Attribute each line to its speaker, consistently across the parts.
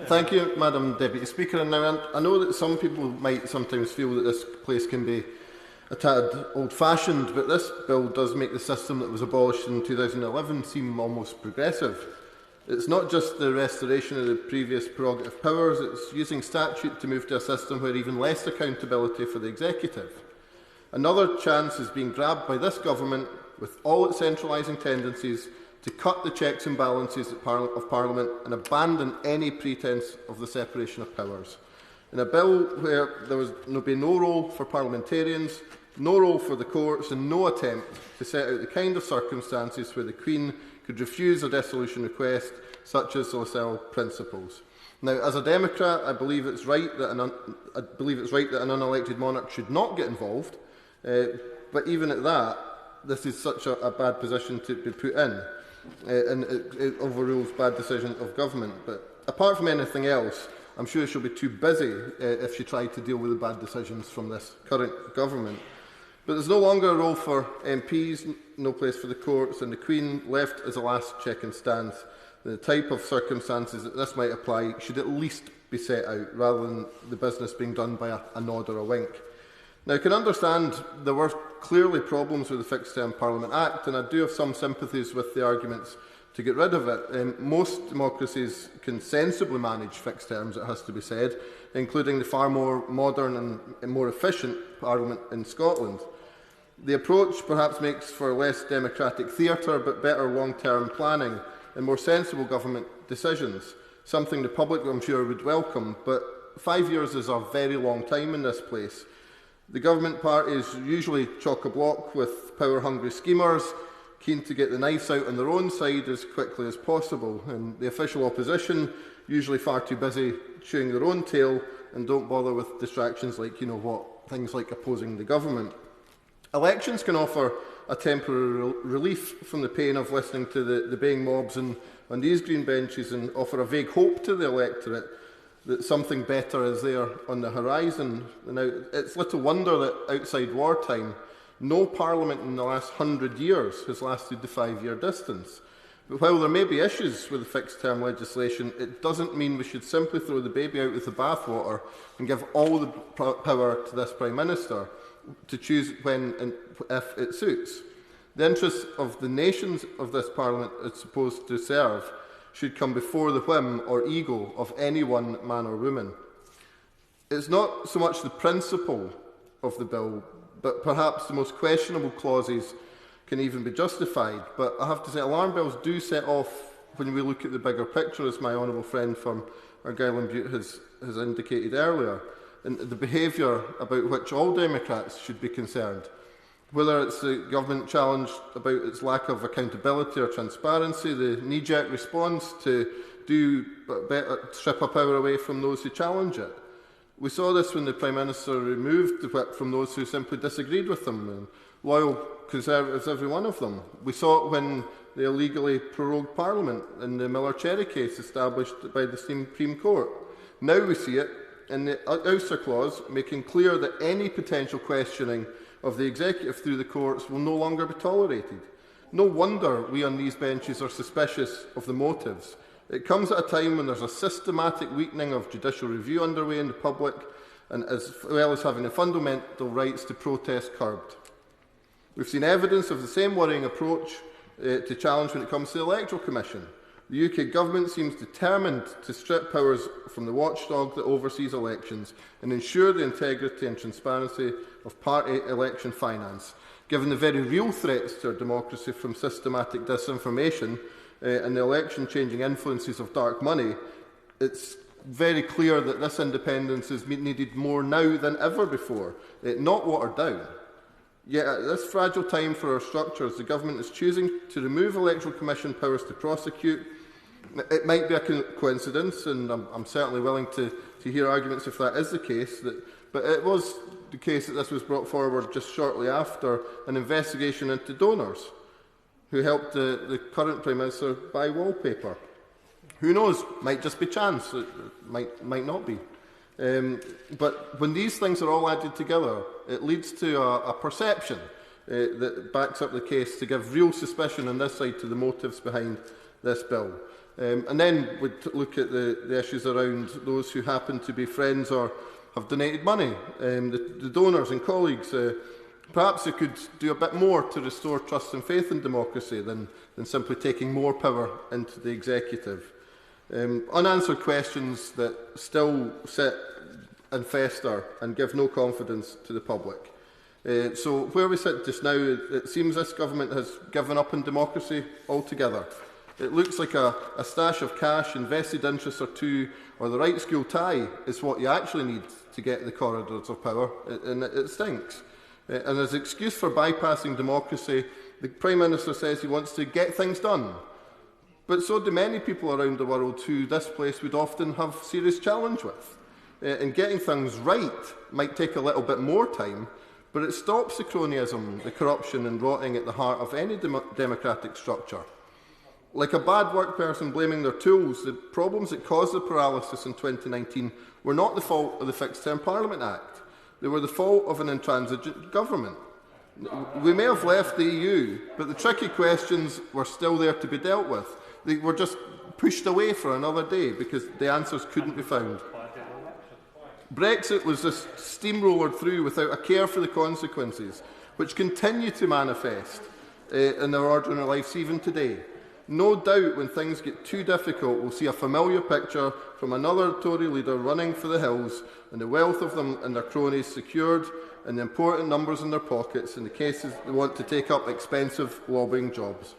Speaker 1: Thank you, Madam Deputy Speaker. And now, I know that some people might sometimes feel that this place can be a tad old-fashioned, but this bill does make the system that was abolished in 2011 seem almost progressive. It's not just the restoration of the previous prerogative powers, it's using statute to move to a system where even less accountability for the executive. Another chance is being grabbed by this government, with all its centralising tendencies, to cut the checks and balances of Parliament and abandon any pretence of the separation of powers. In a bill where there will be no role for parliamentarians, no role for the courts and no attempt to set out the kind of circumstances where the Queen could refuse a dissolution request, such as the Lascelles principles. Now, as a Democrat, I believe it's right that an unelected monarch should not get involved, but even at that, this is such a bad position to be put in. And it overrules bad decisions of government. But apart from anything else, I'm sure she'll be too busy if she tried to deal with the bad decisions from this current government. But there's no longer a role for MPs, no place for the courts, and the Queen left as a last check and stance. The type of circumstances that this might apply should at least be set out, rather than the business being done by a nod or a wink. Now, I can understand there were clearly problems with the Fixed Term Parliament Act, and I do have some sympathies with the arguments to get rid of it. Most democracies can sensibly manage fixed terms, it has to be said, including the far more modern and more efficient Parliament in Scotland. The approach perhaps makes for less democratic theatre, but better long-term planning and more sensible government decisions, something the public, I'm sure, would welcome. But 5 years is a very long time in this place. The government parties usually chock-a-block with power-hungry schemers, keen to get the knives out on their own side as quickly as possible, and the official opposition, usually far too busy chewing their own tail and don't bother with distractions like, things like opposing the government. Elections can offer a temporary relief from the pain of listening to the baying mobs on these green benches, and offer a vague hope to the electorate that something better is there on the horizon. Now, it's little wonder that outside wartime, no parliament in the last 100 years has lasted the 5-year distance. But while there may be issues with the fixed-term legislation, it doesn't mean we should simply throw the baby out with the bathwater and give all the power to this Prime Minister to choose when and if it suits. The interests of the nations of this Parliament is supposed to serve should come before the whim or ego of any one man or woman. It's not so much the principle of the bill, but perhaps the most questionable clauses can even be justified. But I have to say, alarm bells do set off when we look at the bigger picture, as my honourable friend from Argyll and Bute has indicated earlier, and the behaviour about which all Democrats should be concerned. Whether it's the government challenge about its lack of accountability or transparency, the knee-jerk response to strip a power away from those who challenge it. We saw this when the Prime Minister removed the whip from those who simply disagreed with them, and loyal Conservatives, every one of them. We saw it when they illegally prorogued Parliament in the Miller-Cherry case established by the Supreme Court. Now we see it in the ouster clause, making clear that any potential questioning of the executive through the courts will no longer be tolerated. No wonder we on these benches are suspicious of the motives. It comes at a time when there's a systematic weakening of judicial review underway in the public, and as well as having the fundamental rights to protest curbed. We've seen evidence of the same worrying approach to challenge when it comes to the Electoral Commission. The UK Government seems determined to strip powers from the watchdog that oversees elections and ensure the integrity and transparency of party election finance. Given the very real threats to our democracy from systematic disinformation and the election-changing influences of dark money, it's very clear that this independence is needed more now than ever before, not watered down. Yet at this fragile time for our structures, the Government is choosing to remove Electoral Commission powers to prosecute. It might be a coincidence, and I'm certainly willing to hear arguments if that is the case, but it was the case that this was brought forward just shortly after an investigation into donors who helped the current Prime Minister buy wallpaper. Who knows? Might just be chance. It might not be. But when these things are all added together, it leads to a perception that backs up the case to give real suspicion on this side to the motives behind this bill. And then we'd look at the issues around those who happen to be friends or have donated money, the donors and colleagues. Perhaps they could do a bit more to restore trust and faith in democracy than simply taking more power into the executive. Unanswered questions that still sit and fester and give no confidence to the public. So where we sit just now, it seems this government has given up on democracy altogether. It looks like a stash of cash, invested interests or two, or the right school tie is what you actually need to get the corridors of power, and it stinks. And as an excuse for bypassing democracy, the Prime Minister says he wants to get things done. But so do many people around the world who this place would often have serious challenge with. And getting things right might take a little bit more time, but it stops the cronyism, the corruption and rotting at the heart of any democratic structure. Like a bad work person blaming their tools, the problems that caused the paralysis in 2019 were not the fault of the Fixed Term Parliament Act. They were the fault of an intransigent government. We may have left the EU, but the tricky questions were still there to be dealt with. They were just pushed away for another day because the answers couldn't be found. Brexit was just steamrollered through without a care for the consequences, which continue to manifest in our ordinary lives even today. No doubt when things get too difficult, we'll see a familiar picture from another Tory leader running for the hills, and the wealth of them and their cronies secured, and the important numbers in their pockets in the cases they want to take up expensive lobbying jobs.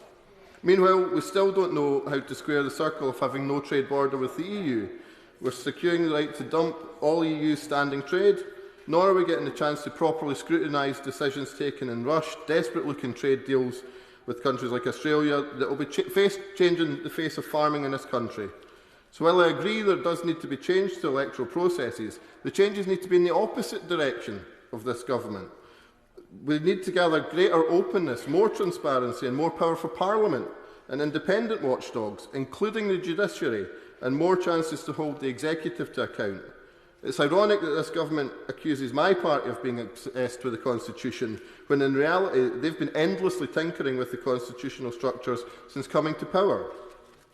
Speaker 1: Meanwhile, we still don't know how to square the circle of having no trade border with the EU. We're securing the right to dump all EU standing trade, nor are we getting the chance to properly scrutinise decisions taken in rushed, desperate-looking trade deals with countries like Australia that will be changing the face of farming in this country. So while I agree there does need to be change to electoral processes, the changes need to be in the opposite direction of this government. We need to gather greater openness, more transparency and more power for Parliament and independent watchdogs, including the judiciary, and more chances to hold the executive to account. It's ironic that this government accuses my party of being obsessed with the Constitution, when in reality they've been endlessly tinkering with the constitutional structures since coming to power.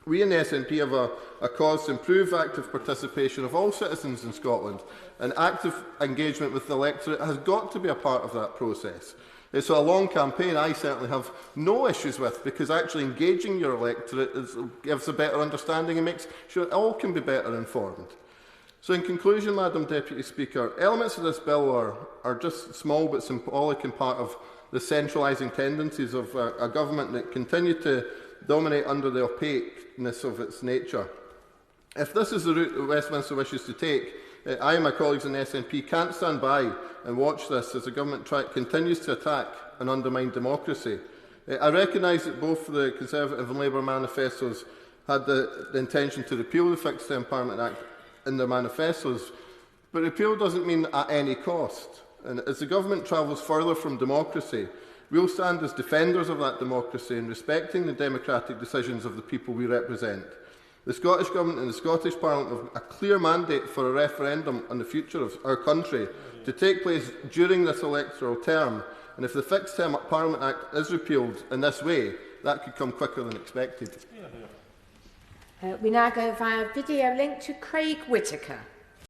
Speaker 1: We in the SNP have a cause to improve active participation of all citizens in Scotland, and active engagement with the electorate has got to be a part of that process. So a long campaign I certainly have no issues with, because actually engaging your electorate gives a better understanding and makes sure all can be better informed. So in conclusion, Madam Deputy Speaker, elements of this bill are just small but symbolic and part of the centralising tendencies of a government that continue to dominate under the opaqueness of its nature. If this is the route that Westminster wishes to take, I and my colleagues in the SNP can't stand by and watch this as the government continues to attack and undermine democracy. I recognise that both the Conservative and Labour manifestos had the intention to repeal the Fixed Term Parliament Act in their manifestos, but repeal doesn't mean at any cost. And as the government travels further from democracy, we'll stand as defenders of that democracy and respecting the democratic decisions of the people we represent. The Scottish Government and the Scottish Parliament have a clear mandate for a referendum on the future of our country to take place during this electoral term, and if the Fixed Term Parliament Act is repealed in this way, that could come quicker than expected.
Speaker 2: We now go via video link to Craig Whitaker.